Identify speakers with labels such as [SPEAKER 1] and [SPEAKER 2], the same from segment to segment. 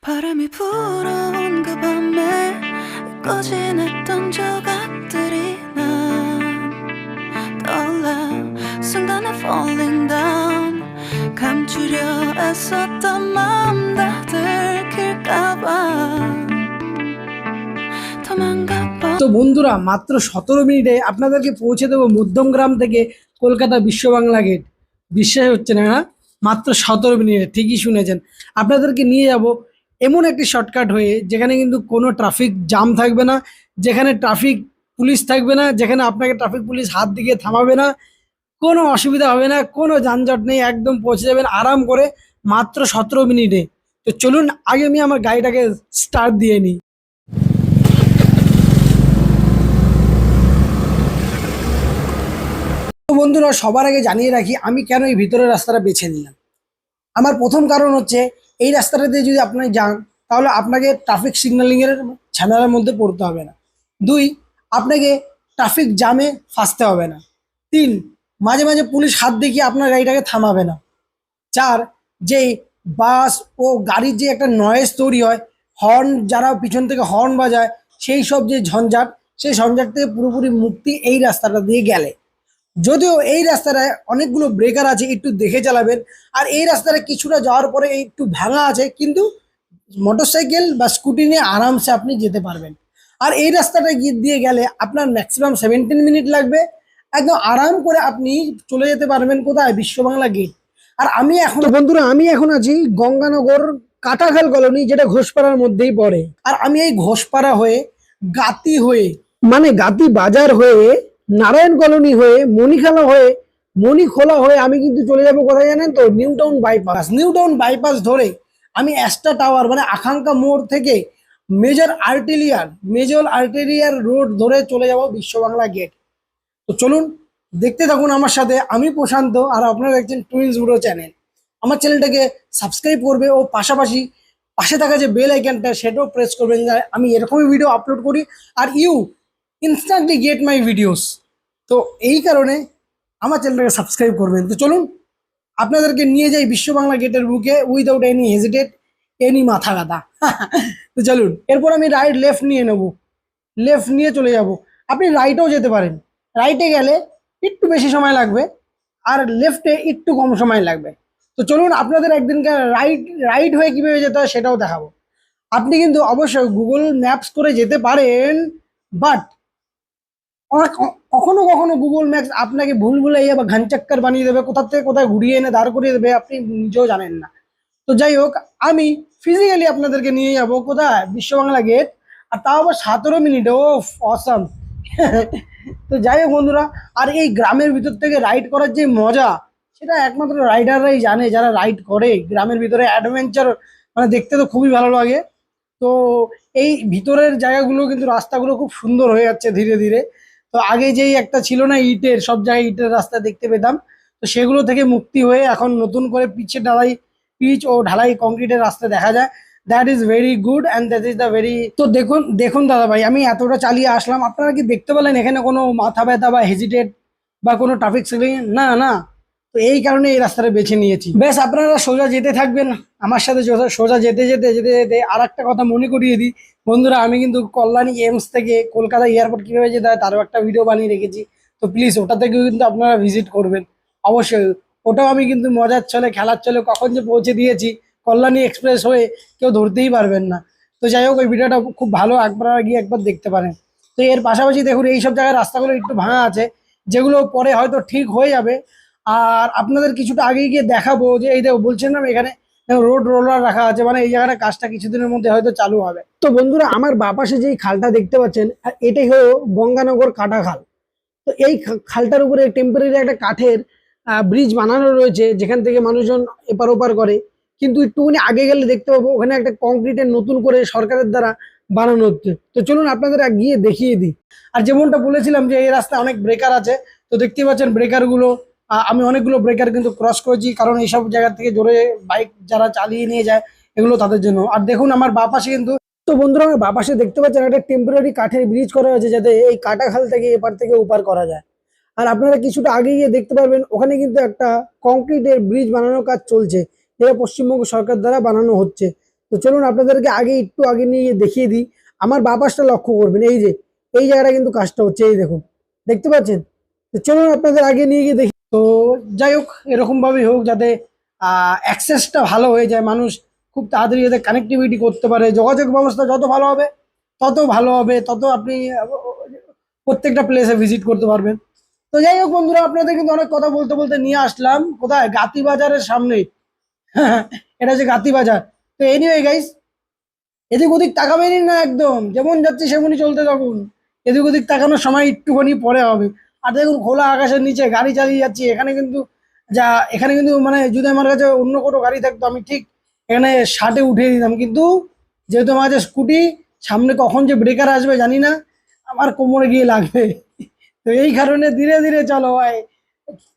[SPEAKER 1] 바람이 불어온 그 밤에 꺼진 했던 조각들이 난 떠올라 순간에 falling down 감추려 애썼던 마음 다 들킬까봐 도망가봐।
[SPEAKER 2] তো বন্ধুরা মাত্র 17 মিনিটে আপনাদেরকে পৌঁছে দেবো মধ্যমগ্রাম থেকে কলকাতা বিশ্ব বাংলা গেট। বিশ্বাস হচ্ছে না? মাত্র 17 মিনিটে, ঠিকই শুনেছেন। আপনাদেরকে নিয়ে যাব এমন একটি শর্টকাট হয়ে, যেখানে কিন্তু কোনো ট্রাফিক জাম থাকবে না, যেখানে ট্রাফিক পুলিশ থাকবে না, যেখানে আপনাকে ট্রাফিক পুলিশ হাত দিকে থামাবে না, কোনো অসুবিধা হবে না, কোনো যানজট নেই, একদম পৌঁছে যাবেন আরাম করে মাত্র 17 মিনিটে। তো চলুন আগে আমি আমার গাড়িটাকে স্টার্ট দিয়ে নিই। তো বন্ধুরা, সবার আগে জানিয়ে রাখি আমি কেন এই ভিতরের রাস্তাটা বেছে নিলাম। আমার প্রথম কারণ হচ্ছে, এই রাস্তাটা দিয়ে যদি আপনি যান তাহলে আপনাকে ট্রাফিক সিগন্যালিংয়ের ঝামেলার মধ্যে পড়তে হবে না। 2, আপনাকে ট্রাফিক জামে ফাঁসতে হবে না। 3, মাঝে মাঝে পুলিশ হাত দেখিয়ে আপনার গাড়িটাকে থামাবে না। 4, যে বাস ও গাড়ির যে একটা নয়েজ তৈরি হয়, হর্ন যারা পিছন থেকে হর্ন বাজায়, সেই সব যে ঝঞ্ঝাট, সেই ঝঞ্ঝাট থেকে পুরোপুরি মুক্তি এই রাস্তাটা দিয়ে গেলে। যদিও এই রাস্তাটায় অনেকগুলো ব্রেকার আছে, একটু দেখে চালাবেন। আর এই রাস্তাটা কিছুটা যাওয়ার পরে একটু ভাঙা আছে, কিন্তু মোটরসাইকেল বা স্কুটি নিয়ে আরামসে আপনি যেতে পারবেন। আর এই রাস্তাটা দিয়ে গেলে আপনার ম্যাক্সিমাম 17 মিনিট লাগবে। একদম আরাম করে আপনি চলে যেতে পারবেন কোথায়? বিশ্ব বাংলা গেট। আর আমি এখন, বন্ধুরা, আমি এখন আছি গঙ্গানগর কাটাখাল কলোনি, যেটা ঘোষপাড়ার মধ্যেই পড়ে। আর আমি এই ঘোষপাড়া হয়ে, গাতি হয়ে, মানে গাতি বাজার হয়ে, নারায়ণ কলোনি হয়ে, মণিখালা হয়ে, মণিখোলা হয়ে আমি কিন্তু চলে যাবো কোথায় জানেন তো? New town bypass. New town bypass ধরে আমি অ্যাস্টা টাওয়ার মানে আকাঙ্ক্ষা মোড় থেকে মেজর আর্টেরিয়ার রোড ধরে চলে যাব বিশ্ব বাংলা গেট। তো চলুন দেখতে থাকুন আমার সাথে। আমি প্রশান্ত, আর আপনারা দেখছেন টুইন্স বুড়ো চ্যানেল। আমার চ্যানেলটাকে সাবস্ক্রাইব করবে ও পাশাপাশি পাশে থাকা যে বেল আইকনটা, সেটাও প্রেস করবেন, যাতে আমি এরকমই ভিডিও আপলোড করি আর you instantly get my videos. তো এই কারণে আমার চ্যানেলটাকে সাবস্ক্রাইব করবেন। তো চলুন আপনাদেরকে নিয়ে যাই বিশ্ব বাংলা গেটের বুকে উইদাউট এনি হেজিটেট, এনি মাথা ব্যথা। তো চলুন, এরপর আমি রাইট লেফট নিয়ে নেব, লেফট নিয়ে চলে যাব। আপনি রাইটেও যেতে পারেন। রাইটে গেলে একটু বেশি সময় লাগবে, আর লেফটে একটু কম সময় লাগবে। তো চলুন আপনাদের একদিনকার রাইট হয়ে কীভাবে যেতে হয় সেটাও দেখাবো। আপনি কিন্তু অবশ্যই গুগল ম্যাপস করে যেতে পারেন, বাট কখনো কখনো গুগল ম্যাপস আপনাকে ভুল ভুলাইয়া বা ঘানচাক্কর বানিয়ে দেবে, কোথা থেকে কোথায় ঘুরিয়ে এনে দাঁড় করিয়ে দেবে, আপনি নিজেও জানেন না। তো যাই হোক, আমি ফিজিক্যালি আপনাদেরকে নিয়ে যাবো কোথায়? বিশ্ব বাংলা গেট, আর তাও আবার 17 মিনিটে। ও অসাম! তো যাই হোক বন্ধুরা, আর এই গ্রামের ভিতর থেকে রাইড করার যে মজা, সেটা একমাত্র রাইডাররাই জানে, যারা রাইড করে গ্রামের ভিতরে। অ্যাডভেঞ্চার মানে দেখতে তো খুবই ভালো লাগে। তো এই ভিতরের জায়গাগুলো কিন্তু, রাস্তাগুলো খুব সুন্দর হয়ে যাচ্ছে ধীরে ধীরে। তো আগে যেই একটা ছিল না, ইটের, সব জায়গায় ইটের রাস্তা দেখতে পেতাম, তো সেগুলো থেকে মুক্তি হয়ে এখন নতুন করে পিচ ও ঢালাই কংক্রিটের রাস্তা দেখা যায়। That is very good and that is the very. তো দেখুন দেখুন দাদা ভাই, আমি এতটা চালিয়ে আসলাম, আপনারা কি দেখতে পেলেন এখানে কোনো মাথা ব্যথা বা হেজিটেট বা কোনো ট্রাফিক সিগন্যাল? না না। তো এই কারণে এই রাস্তাটা বেছে নিয়েছি। বেশ, আপনারা সোজা যেতে থাকবেন আমার সাথে। সোজা যেতে যেতে যেতে যেতে আর একটা কথা মনে করিয়ে দিই বন্ধুরা, আমি কিন্তু কল্যাণী এমস থেকে কলকাতা এয়ারপোর্ট কীভাবে যেতে হয় তারও একটা ভিডিও বানিয়ে রেখেছি। তো প্লিজ ওটা থেকেও কিন্তু আপনারা ভিজিট করবেন অবশ্যই। ওটাও আমি কিন্তু মজার ছলে, খেলার ছলে কখন যে পৌঁছে দিয়েছি কল্যাণী এক্সপ্রেস হয়ে, কেউ ধরতেই পারবেন না। তো যাই হোক, ওই ভিডিওটা খুব ভালো, আপনারা গিয়ে একবার দেখতে পারেন। তো এর পাশাপাশি দেখুন, এইসব জায়গায় রাস্তাগুলো একটু ভাঙা আছে, যেগুলো পরে হয়তো ঠিক হয়ে যাবে। আর আপনাদের কিছুটা আগে গিয়ে দেখাবো যে, এই দেখো বলছেন না এখানে রোড রোলার রাখা আছে, মানে এই জায়গাটা কাজটা কিছুদিনের মধ্যে হয়তো চালু হবে। তো বন্ধুরা, আমার বাঁ পাশে যেই খালটা দেখতে পাচ্ছেন, এটাই হলো গঙ্গানগর কাটা খাল। তো এই খালটার উপরে টেম্পোরারি একটা কাঠের ব্রিজ বানানো রয়েছে, যেখান থেকে মানুষজন এপার ওপার করে। কিন্তু একটুখানি আগে গেলে দেখতে পাবো ওখানে একটা কংক্রিটের নতুন করে সরকারের দ্বারা বানানো হচ্ছে। তো চলুন আপনাদের গিয়ে দেখিয়ে দিই। আর যেমনটা বলেছিলাম যে এই রাস্তায় অনেক ব্রেকার আছে, তো দেখতেই পাচ্ছেন ব্রেকারগুলো। আমি অনেকগুলো ব্রেকার কিন্তু ক্রস করেছি, কারণ এইসব জায়গা থেকে জোরে বাইক যারা চালিয়ে নিয়ে যায়, এগুলো তাদের জন্য। আর দেখুন আমার বাঁ পাশে কিন্তু, তো বন্ধুরা আমার বাঁ পাশে দেখতে পাচ্ছেন একটা টেম্পোরারি কাঠের ব্রিজ করা হয়েছে, যাতে এই কাটা খাল থেকে এপার থেকে ওপার করা যায়। আর আপনারা কিছুটা আগে গিয়ে দেখতে পারবেন ওখানে কিন্তু একটা কংক্রিটের ব্রিজ বানানোর কাজ চলছে, যেটা পশ্চিমবঙ্গ সরকার দ্বারা বানানো হচ্ছে। তো চলুন আপনাদেরকে একটু আগে নিয়ে গিয়ে দেখিয়ে দিই। আমার বাঁ পাশটা লক্ষ্য করবেন, এই যে এই জায়গাটা কিন্তু কাজটা হচ্ছে, এই দেখুন, দেখতে পাচ্ছেন? তো চলুন আপনাদের আগে নিয়ে গিয়ে দেখি। তো যাই হোক, এরকম ভাবেই হোক যাতে অ্যাক্সেসটা ভালো হয়ে যায়, মানুষ খুব তাড়াতাড়ি যাতে কানেক্টিভিটি করতে পারে। যোগাযোগ ব্যবস্থা যত ভালো হবে তত ভালো হবে, তত আপনি প্রত্যেকটা প্লেসে ভিজিট করতে পারবেন। তো যাই হোক বন্ধুরা, আপনাদের কিন্তু অনেক কথা বলতে বলতে নিয়ে আসলাম কোথায়, গাতি বাজারের সামনে। এটা হচ্ছে গাতি বাজার। তো এনিওয়ে গাইস, এদিক ওদিক তাকাবেনই না, একদম যেমন যাচ্ছে সেমনই চলতে থাকুন। এদিক ওদিক তাকানোর সময় একটুখানি পরে হবে। আর দেখুন, খোলা আকাশের নিচে গাড়ি চালিয়ে যাচ্ছি। এখানে কিন্তু মানে যদি আমার কাছে অন্য কোনো গাড়ি থাকতো, আমি ঠিক এখানে 60-এ উঠিয়ে দিতাম, কিন্তু যেহেতু আমার কাছে স্কুটি, সামনে কখন যে ব্রেকার আসবে জানি না, আমার কোমরে গিয়ে লাগবে। তো এই কারণে ধীরে ধীরে চলো ভাই,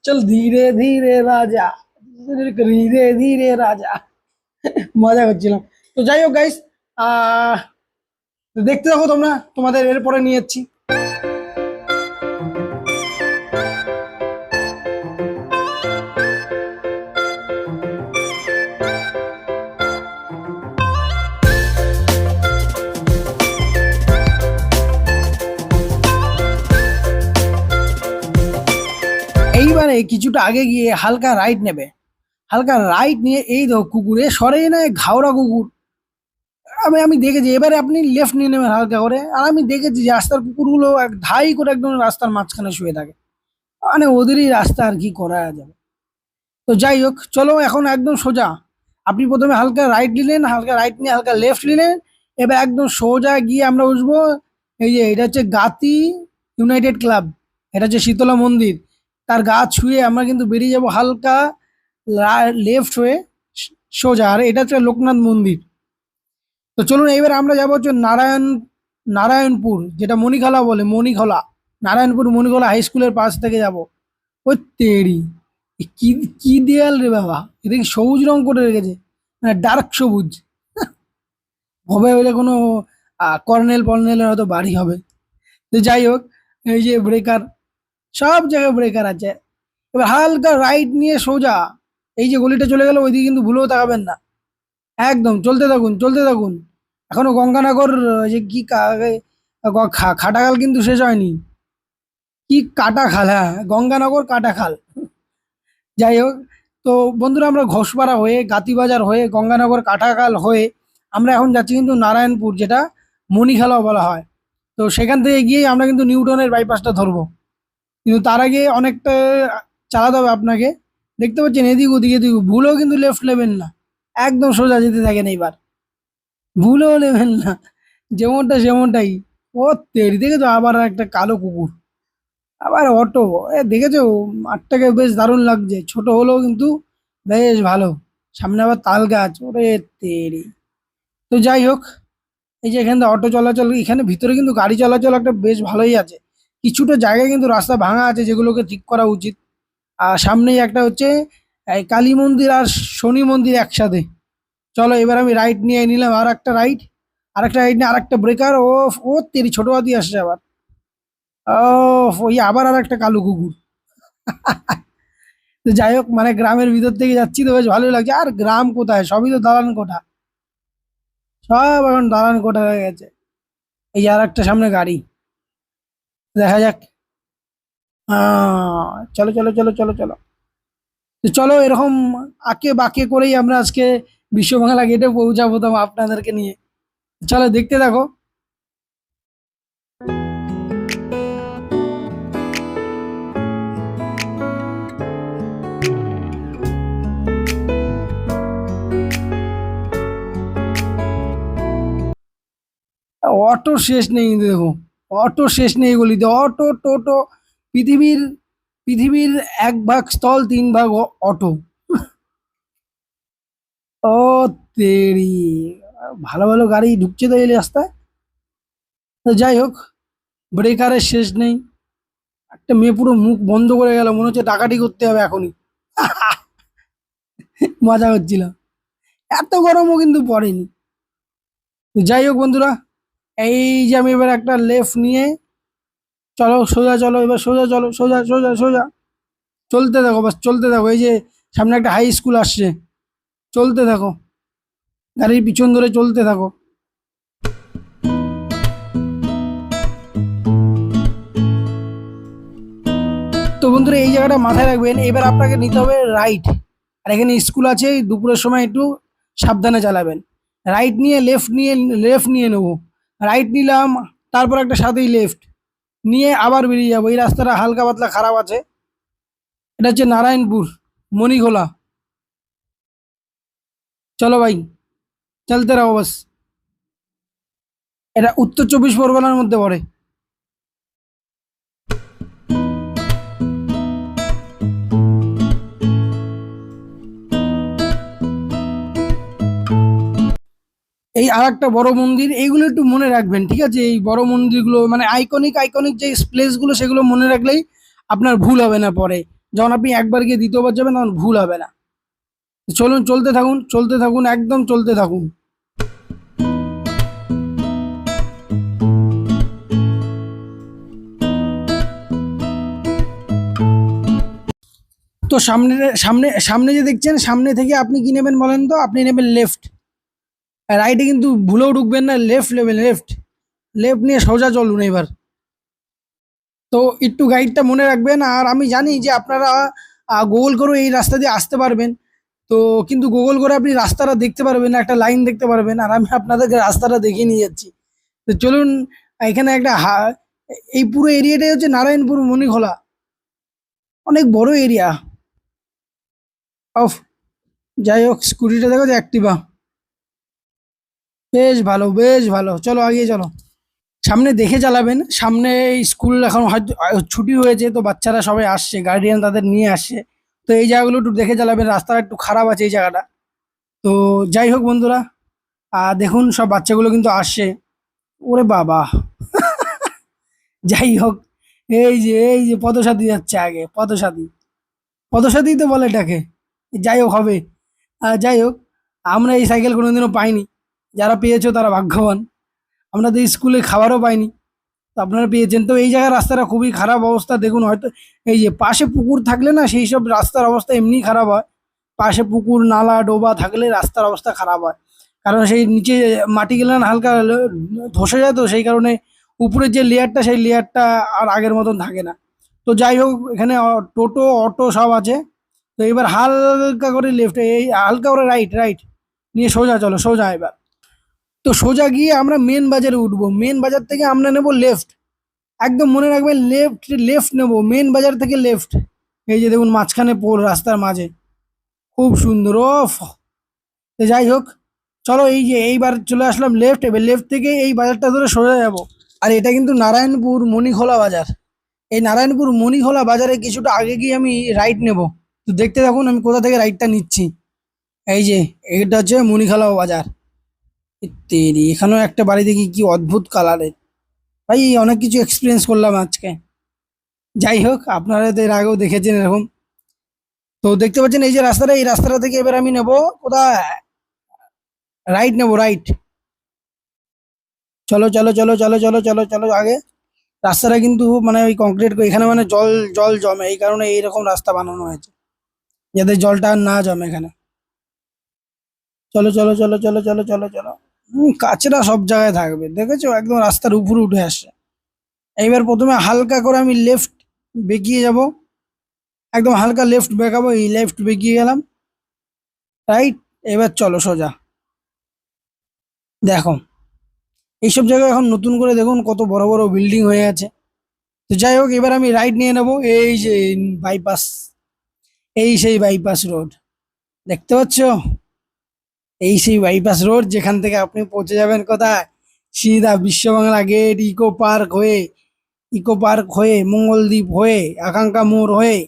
[SPEAKER 2] চল ধীরে ধীরে রাজা, ধীরে ধীরে রাজা। মজা করছিলাম। তো যাই হোক গাইস, আহ দেখতে থাকো তোমরা, তোমাদের এরপরে নিয়ে যাচ্ছি। এইবারে কিছুটা আগে গিয়ে হালকা রাইট নেবে, হালকা রাইট নিয়ে এই দেখো কুকুরে সরে না, ঘাওড়া কুকুর। আমি আমি দেখেছি, এবারে আপনি লেফট নিয়ে নেবেন হালকা করে। আর আমি দেখেছি যে রাস্তার কুকুরগুলো এক ধাই করে একদম রাস্তার মাঝখানে শুয়ে থাকে, মানে ওদেরই রাস্তা, আর কি করা যাবে। তো যাই হোক, চলো এখন একদম সোজা। আপনি প্রথমে হালকা রাইট নিলেন, হালকা রাইট নিয়ে হালকা লেফট নিলেন, এবার একদম সোজা গিয়ে আমরা উঠবো। এই যে এটা হচ্ছে গাতি ইউনাইটেড ক্লাব, এটা হচ্ছে শীতলা মন্দির, তার গা ছুঁয়ে আমরা কিন্তু বেরিয়ে যাব হালকা লেফট হয়ে সোজা। আর এটা হচ্ছে লোকনাথ মন্দির। তো চলুন এইবার আমরা যাবো হচ্ছে নারায়ণপুর, যেটা মণিখলা বলে, মণিখলা। নারায়ণপুর মণিখলা হাই স্কুলের পাশ থেকে যাব। ওই তেরি, এ কি কি দেয়াল রে বাবা, এটা কি সবুজ রং করে রেখেছে, মানে ডার্ক সবুজ। হবে হলে কোনো কর্নেল ফর্নেলের হয়তো বাড়ি হবে। তো যাই হোক, এই যে ব্রেকার, সব জায়গায় ব্রেকার আছে। এবার হালকা রাইট নিয়ে সোজা, এই যে গলিটা চলে গেল ওইদিকে কিন্তু ভুলেও তাকাবেন না, একদম চলতে থাকুন চলতে থাকুন। এখনো গঙ্গানগর, যে কি খাটাখাল কিন্তু শেষ হয়নি, কি কাটা খাল, হ্যাঁ গঙ্গানগর কাটা খাল। যাই হোক, তো বন্ধুরা আমরা ঘোষপাড়া হয়ে, গাতিবাজার হয়ে, গঙ্গানগর কাটাখাল হয়ে আমরা এখন যাচ্ছি কিন্তু নারায়ণপুর, যেটা মণিখালাও বলা হয়। তো সেখান থেকে গিয়েই আমরা কিন্তু নিউটনের বাইপাসটা ধরবো। কিন্তু তার আগে অনেকটা চালাতে হবে আপনাকে। দেখতে পাচ্ছেন এদিক ওদিক এদিক, ভুলেও কিন্তু লেফট নেবেন না, একদম সোজা যেতে থাকেন এইবার, ভুলেও নেবেন না, যেমনটা সেমনটাই। ও তেরি, দেখেছো আবার একটা কালো কুকুর, আবার অটো। দেখেছো মাঠটাকে বেশ দারুণ লাগছে, ছোট হলেও কিন্তু বেশ ভালো। সামনে আবার তাল গাছ, ওরে তেরি। তো যাই হোক, এই যে এখানে অটো চলাচল, এখানে ভিতরে কিন্তু গাড়ি চলাচল একটা বেশ ভালোই আছে। কিছুটা জায়গায় কিন্তু রাস্তা ভাঙা আছে, যেগুলোকে ঠিক করা উচিত। আর সামনেই একটা হচ্ছে এই কালী মন্দির আর শনি মন্দির একসাথে। চলো এবার আমি রাইট নিয়ে নিলাম, আর একটা রাইট নিয়ে আর একটা ব্রেকার। ও ও তেরি, ছোট হাতি আসছে আবার। ও, ওই আবার আর একটা কালো কুকুর। তো যাই হোক, মানে গ্রামের ভিতর থেকে যাচ্ছি তো বেশ ভালোই লাগছে। আর গ্রাম কোথায়, সবই তো দালান কোঠা, সব এখন দালান কোঠা হয়ে গেছে। এই যে আর একটা সামনে গাড়ি, দেখা যাক। চলো চলো চলো চলো চলো। তো চলো এরকম আঁকে বাঁকে করেই আমরা আজকে বিশ্ব বাংলা গেটে পৌঁছাবো তো আপনাদেরকে নিয়ে। চলো দেখতে থাকো। অটো শেষ নেই কিন্তু, দেখো অটো শেষ নেই এই গলিতে, অটো টোটো, পৃথিবীর পৃথিবীর 1 ভাগ স্থল, 3 ভাগ অটো। ও তেরি, ভালো ভালো গাড়ি ঢুকছে তো এই রাস্তায়। তো যাই হোক, ব্রেকারের শেষ নেই। একটা মেয়ে পুরো মুখ বন্ধ করে গেল, মনে হচ্ছে ডাকাতি করতে হবে এখনই। মজা হচ্ছিল, এত গরমও কিন্তু পড়েনি। তো যাই হোক বন্ধুরা, এই যে আমি এবার একটা লেফট নিয়ে, চলো সোজা চলো, এবার সোজা চলো, সোজা সোজা সোজা, চলতে থাকো বাস চলতে থাকো। এই যে সামনে একটা হাই স্কুল আসছে, চলতে থাকো। গাড়ির পিছন ধরে চলতে থাকো। তো বন্ধুরা এই জায়গাটা মাথায় রাখবেন। এবার আপনাকে নিতে হবে রাইট। আর এখানে স্কুল আছে, দুপুরের সময় একটু সাবধানে চালাবেন। রাইট নিয়ে লেফট নিয়ে নেবো। রাইট নিলাম, তারপর একটা সাথেই লেফট নিয়ে আবার বেরিয়ে যাবো। এই রাস্তাটা হালকা পাতলা খারাপ আছে। এটা হচ্ছে নারায়ণপুর মণিখোলা। চলো ভাই, চলতে রাখো বাস। এটা উত্তর 24 পরগনার মধ্যে পড়ে। এই আর একটা বড় মন্দির, এইগুলো একটু মনে রাখবেন, ঠিক আছে? এই বড় মন্দিরগুলো মানে আইকনিক আইকনিক যে প্লেসগুলো, সেগুলো মনে রাখলেই আপনার ভুল হবে না পরে। যখন আপনি একবার গিয়ে দ্বিতীয়বার যাবেন তখন ভুল হবে না। চলুন, চলতে থাকুন, চলতে থাকুন, একদম চলতে থাকুন। তো সামনে সামনে সামনে যে দেখছেন, সামনে থেকে আপনি কি নেবেন বলেন তো? আপনি নেবেন লেফট। রাইটে কিন্তু ভুলেও ঢুকবেন না, লেফট নেবেন, লেফট। লেফট নিয়ে সোজা চলুন এবার। তো একটু গাইডটা মনে রাখবেন। আর আমি জানি যে আপনারা গুগল করে এই রাস্তা দিয়ে আসতে পারবেন। তো কিন্তু গুগল করে আপনি রাস্তাটা দেখতে পারবেন না, একটা লাইন দেখতে পারবেন, আর আমি আপনাদেরকে রাস্তাটা দেখিয়ে নিয়ে যাচ্ছি। তো চলুন। এখানে একটা এই পুরো এরিয়াটাই হচ্ছে নারায়ণপুর মণিখোলা, অনেক বড় এরিয়া। অফ, যাই হোক, স্কুটিটা দেখো যে অ্যাক্টিভা, বেশ ভালো, বেশ ভালো। চলো এগিয়ে চলো। সামনে দেখে চালাবেন। সামনে স্কুল এখন হয়তো ছুটি হয়েছে, তো বাচ্চারা সবাই আসছে, গার্ডিয়ান তাদের নিয়ে আসছে। তো এই জায়গাগুলো একটু দেখে চালাবেন, রাস্তাটা একটু খারাপ আছে এই জায়গাটা। তো যাই হোক বন্ধুরা, দেখুন সব বাচ্চাগুলো কিন্তু আসছে। ওরে বাবা! যাই হোক, এই যে পদসাথী যাচ্ছে আগে, পদসাথী। পদসাথী তো বলে এটাকে। যাই হোক, হবে। যাই হোক, আমরা এই সাইকেল কোনোদিনও পাইনি। যারা পেয়েছো তারা ভাগ্যবান। আমরা তো স্কুলে খাবারও পাইনি, তো আপনারা পেয়েছেন। তো এই জায়গার রাস্তাটা খুবই খারাপ অবস্থা। দেখুন, হয়তো এই যে পাশে পুকুর থাকলে না, সেই সব রাস্তার অবস্থা এমনি খারাপ হয়। পাশে পুকুর, নালা, ডোবা থাকলে রাস্তার অবস্থা খারাপ হয়। কারণ সেই নিচে মাটি গেলে না হালকা ধসে যায়, তো সেই কারণে উপরের যে লেয়ারটা, সেই লেয়ারটা আর আগের মতন থাকে না। তো যাই হোক, এখানে টোটো, অটো সব আছে। তো এবার হালকা করে লেফট, এই হালকা করে রাইট, রাইট নিয়ে সোজা চলো, সোজা এবার। তো সোজা গিয়ে আমরা মেন বাজারে উঠবো। মেন বাজার থেকে আমরা নেব লেফট। একদম মনে রাখবেন, লেফট, লেফট নেব, মেন বাজার থেকে লেফট। এই যে দেখুন, মাঝখানে পোল, রাস্তার মাঝে, খুব সুন্দর। ওফ! তো যাই হোক, চলো এই যে এইবার চলে আসলাম লেফট। এবার লেফট থেকে এই বাজারটা ধরে সোজা যাব। আর এটা কিন্তু নারায়ণপুর মণিখোলা বাজার। এই নারায়ণপুর মণিখোলা বাজারে কিছুটা আগে গিয়ে আমি রাইট নেব। তো দেখতে থাকুন আমি কোথা থেকে রাইটটা নিচ্ছি। এই যে এটা হচ্ছে মণিখোলা বাজার। তেরি, এখানেও একটা বাড়ি দেখি, কি অদ্ভুত কালারের। ভাই, অনেক কিছু এক্সপিরিয়েন্স করলাম আজকে। যাই হোক, আপনারা তো এর আগেও দেখেছেন এরকম। তো দেখতে পাচ্ছেন এই যে রাস্তাটা, এই রাস্তাটা থেকে এবার আমি নেব কোথায়? রাইট নেব, রাইট। চলো চলো চলো চলো চলো চলো চলো আগে। রাস্তাটা কিন্তু মানে ওই কংক্রিট, এখানে মানে জল জল জমে, এই কারণে এইরকম রাস্তা বানানো হয়েছে, যাতে জলটা আর না জমে এখানে। চলো চলো চলো চলো চলো চলো চলো। কাঁচরা সব জায়গায় থাকবে, দেখেছো? একদম রাস্তার উপরে উঠে আসছে। এইবার প্রথমে হালকা করে আমি লেফট বেঁকিয়ে যাব। একদম হালকা লেফট বেঁকাবো, এই লেফট বেঁকিয়ে গেলাম। রাইট। এবার চলো সোজা। দেখো, এইসব জায়গায় এখন নতুন করে দেখুন কত বড় বড় বিল্ডিং হয়ে আছে। তো যাই হোক, এবার আমি রাইট নিয়ে নেব। এই যে বাইপাস, এই সেই বাইপাস রোড, দেখতে পাচ্ছ? এই সেই বাইপাস রোড, যেখান থেকে আপনি পৌঁছে যাবেন কোথায়? সিধা বিশ্ব বাংলা গেট, ইকো পার্ক হয়ে, মঙ্গলদ্বীপ হয়ে, আকাঙ্ক্ষা মোড় হয়ে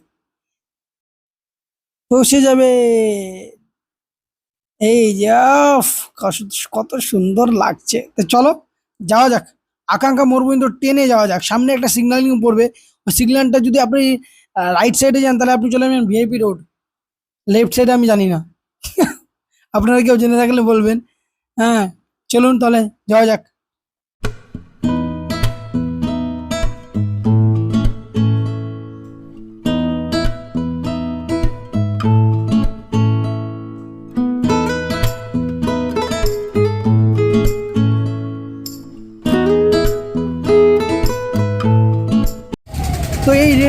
[SPEAKER 2] পৌঁছে যাবে। এই যে আফ, কত সুন্দর লাগছে। তো চলো যাওয়া যাক। আকাঙ্ক্ষা মোড় পর্যন্ত টেনে যাওয়া যাক। সামনে একটা সিগন্যালিং পড়বে, ওই সিগন্যালটা যদি আপনি রাইট সাইডে যান, তাহলে আপনি চলে যাবেন ভিআইপি রোড। লেফট সাইডে আমি জানি না। আপনারা কেউ জেনে থাকলে বলবেন। হ্যাঁ, চলুন তাহলে যাওয়া যাক।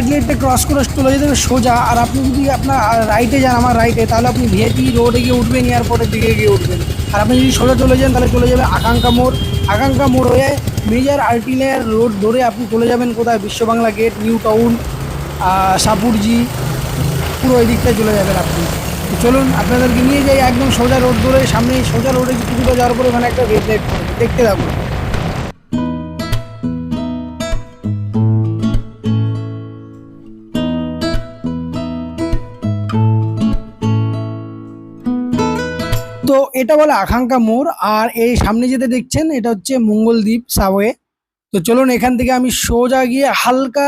[SPEAKER 2] গেটটা ক্রস করে চলে যেতে হবে সোজা। আর আপনি যদি আপনার রাইটে যান, আমার রাইটে, তাহলে আপনি ভিআইপি রোডে গিয়ে উঠবেন, এয়ারপোর্টের দিকে গিয়ে উঠবেন। আর আপনি যদি সোজা চলে যান তাহলে চলে যাবে আকাঙ্ক্ষা মোড়। আকাঙ্ক্ষা মোড় হয়ে মেজর আর্টিলারি রোড ধরে আপনি চলে যাবেন কোথায়, বিশ্ব বাংলা গেট, নিউ টাউন, সাপুরজি, পুরো ওই দিকটায় চলে যাবেন আপনি। তো চলুন আপনাদেরকে নিয়ে যাই একদম সোজা রোড ধরে। সামনে সোজা রোডে কিছুটা যাওয়ার পরে ওখানে একটা রেড লাইট পড়বে, দেখতে থাকুন। তো এটা বলে আকাঙ্ক্ষা মোড়। আর এই সামনে যেটা দেখছেন এটা হচ্ছে মঙ্গলদ্বীপ সাবওয়ে। তো চলুন এখান থেকে আমি সোজা গিয়ে হালকা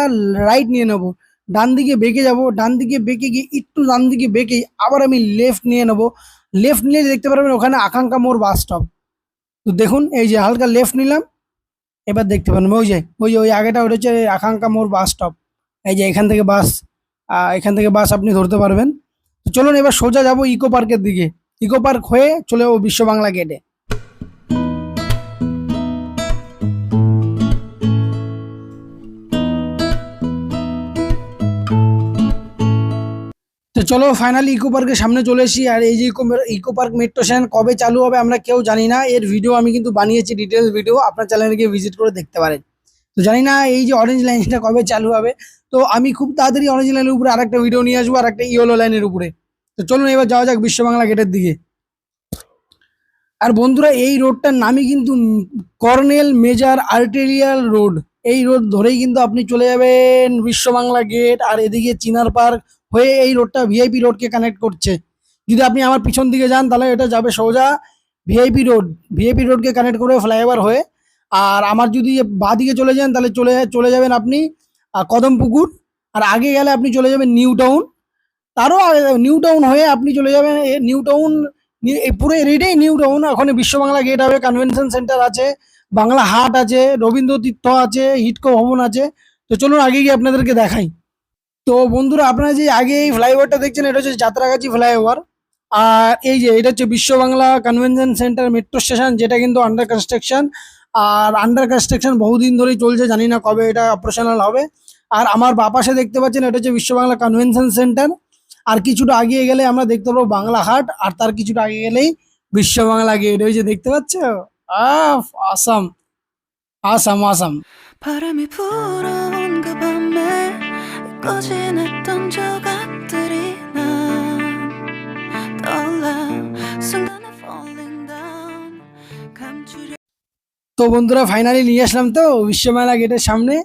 [SPEAKER 2] রাইট নিয়ে নেব, ডান দিকে বেঁকে যাব, ডান দিকে বেঁকে গিয়ে একটু ডান দিকে বেঁকে আবার আমি লেফট নিয়ে নেব। লেফট নিয়ে দেখতে পারবেন ওখানে আকাঙ্ক্ষা মোড় বাস স্টপ। তো দেখুন এই যে হালকা লেফট নিলাম, এবার দেখতে পারবেন ওই আগেটা ওটা হচ্ছে আকাঙ্ক্ষা মোড় বাস স্টপ। এই যে এখান থেকে বাস আপনি ধরতে পারবেন। তো চলুন এবার সোজা যাব ইকো পার্কের দিকে। ইকো পার্ক হয়ে চলে যাবো বিশ্ব বাংলা গেটে। তো চলো ফাইনালি ইকো পার্কের সামনে চলে এসেছি। আর এই যে ইকো পার্ক মেট্রো স্টেশন কবে চালু হবে আমরা কেউ জানি না। এর ভিডিও আমি কিন্তু বানিয়েছি, ডিটেলস ভিডিও, আপনার চ্যানেলে গিয়ে ভিজিট করে দেখতে পারেন। তো জানি না এই যে অরেঞ্জ লাইনটা কবে চালু হবে। তো আমি খুব তাড়াতাড়ি অরেঞ্জ লাইনের উপরে আরেকটা ভিডিও নিয়ে আসবো, আর একটা ইয়েলো লাইনের উপরে। তো চলুন এবার যাওয়া যাক বিশ্ব বাংলা গেটের দিকে। আর বন্ধুরা এই রোডটার নামই কিন্তু কর্নেল মেজর আর্টিলারি রোড। এই রোড ধরেই কিন্তু আপনি চলে যাবেন বিশ্ব বাংলা গেট। আর এদিকে চিনার পার্ক হয়ে এই রোডটা ভিআইপি রোডকে কানেক্ট করছে। যদি আপনি আমার পিছন দিকে যান তাহলে এটা যাবে সোজা ভিআইপি রোড, ভিআইপি রোডকে কানেক্ট করে ফ্লাইওভার হয়ে। আর আমার যদি বাঁ দিকে চলে যান তাহলে চলে যাবেন আপনি কদমপুকুর। আর আগে গেলে আপনি চলে যাবেন নিউ টাউন। তারও নিউ টাউন হয়ে আপনি চলে যাবেন নিউ টাউন। এই পুরো এরিয়াটাই নিউ টাউন। ওখানে বিশ্ব বাংলা গেট হবে, কনভেনশন সেন্টার আছে, বাংলা হাট আছে, রবীন্দ্র তীর্থ আছে, হিটকো ভবন আছে। তো চলুন আগে গিয়ে আপনাদেরকে দেখাই। তো বন্ধুরা আপনারা যে আগে এই ফ্লাইওভারটা দেখছেন এটা হচ্ছে যাত্রাগাছি ফ্লাইওভার। আর এই যে এটা হচ্ছে বিশ্ব Bangla convention centre metro station, যেটা কিন্তু আন্ডার কনস্ট্রাকশন। আর আন্ডার কনস্ট্রাকশন বহুদিন ধরেই চলছে, জানি না কবে এটা অপারেশনাল হবে। আর আমার বাপাশে দেখতে পাচ্ছেন এটা হচ্ছে বিশ্ব বাংলা কনভেনশন সেন্টার। আর কিছুটা আগিয়ে গেলে আমরা দেখতে পাবো বাংলা হাট। আর তার কিছুটা আগে গেলেই বিশ্ব বাংলা গেট। ওই যে দেখতে পাচ্ছ, আসাম আসাম আসাম।
[SPEAKER 1] 바람이 불어온 그 밤에 꺼진했던 조각들이 난 떠올라 순간에 falling down 감추려
[SPEAKER 2] তো বন্ধুরা ফাইনালি নিয়ে আসলাম তো বিশ্বমেলা গেটের সামনে,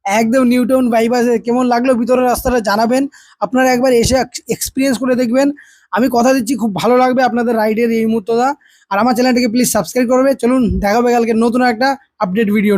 [SPEAKER 2] একদম নিউ টাউন বাইপাসে। কেমন লাগলো ভিতরের রাস্তাটা জানাবেন। আপনারা একবার এসে এক্সপিরিয়েন্স করে দেখবেন। আমি কথা দিচ্ছি খুব ভালো লাগবে আপনাদের রাইডের এই মুহূর্তটা। আর আমার চ্যানেলটাকে প্লিজ সাবস্ক্রাইব করবে। চলুন দেখা হবে কালকে নতুন একটা আপডেট ভিডিও নিয়ে।